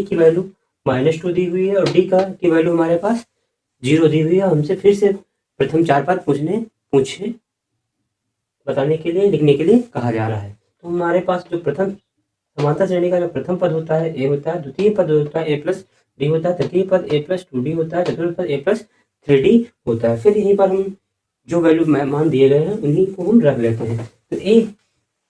की वैल्यू -2 दी हुई है और डी की वैल्यू हमारे पास 0 दी हुई है। हमसे फिर से प्रथम 4 पद पूछे बताने के लिए, लिखने के लिए कहा जा रहा है। तो हमारे पास जो प्रथम समांतर श्रेणी का जो प्रथम पद होता है ए होता है, द्वितीय पद होता है a+d होता है, तृतीय पद a+2d होता है, चतुर्थ पद a+3d होता है। फिर यहीं पर हम जो वैल्यू मान दिए गए हैं उन्हीं को हम रख लेते हैं। तो ए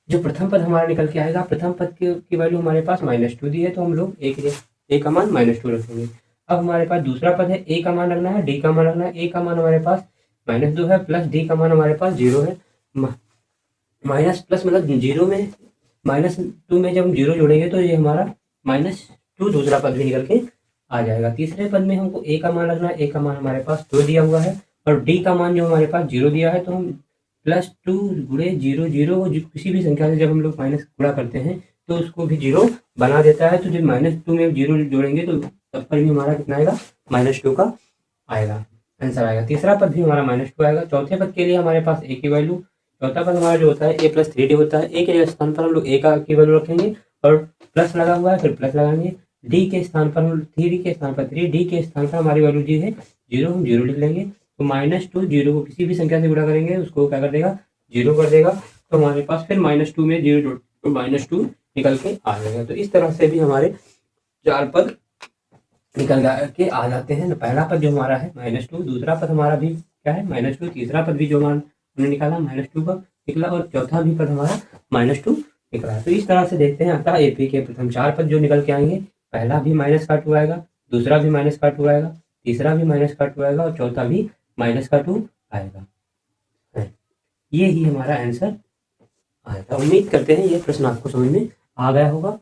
जो प्रथम पद हमारा निकल के आएगा, प्रथम पद की वैल्यू हमारे पास -2 दी है, तो हम लोग ए का मान -2 रखेंगे। अब हमारे पास दूसरा पद है, ए का मान रखना है, डी का मान रखना है। ए का मान हमारे पास -2 है प्लस डी का मान हमारे पास 0 है। माइनस प्लस मतलब 0 में -2 में जब हम 0 जोड़ेंगे तो ये हमारा -2 दूसरा पद भी निकल के आ जाएगा। तीसरे पद में हमको ए का मान रखना है, ए का मान हमारे पास 2 दिया हुआ है और डी का मान जो हमारे पास 0 दिया है, तो हम +2 गुणे 0 0 किसी भी संख्या से जब हम लोग माइनस गुणा करते हैं तो उसको भी 0 बना देता है। तो जब -2 में 0 जोड़ेंगे तो तब पर भी हमारा कितना आएगा, -2 का आएगा, आंसर आएगा। तीसरा पद भी हमारा -2 आएगा। चौथे पद के लिए हमारे पास ए की वैल्यू, चौथा पद हमारा जो होता है a+3d होता है। ए के स्थान पर हम लोग ए की वैल्यू रखेंगे और प्लस लगा हुआ है, फिर प्लस लगाएंगे। डी के स्थान पर हम 3 के स्थान पर 3, डी के स्थान पर हमारी वैल्यू जी है 0, हम 0 लिख लेंगे। तो -2 0 को किसी भी संख्या से गुणा करेंगे उसको क्या कर देगा, 0 कर देगा। तो हमारे पास फिर -2 में 0 तो -2 निकल के आ जाएगा। तो इस तरह से भी हमारे 4 पद निकल के आ जाते हैं। तो पहला पद जो हमारा है -2, दूसरा पद हमारा भी क्या है -2, तीसरा पद भी जो हमने निकाला -2 का निकला और चौथा भी पद हमारा -2 निकला। तो इस तरह से देखते हैं अतः एपी के प्रथम 4 पद जो निकल के आएंगे, पहला भी -2 आएगा, दूसरा भी -2 आएगा, तीसरा भी -2 आएगा और चौथा भी -2 आएगा। ये ही हमारा आंसर आएगा। उम्मीद करते हैं ये प्रश्न आपको समझ में आ गया होगा।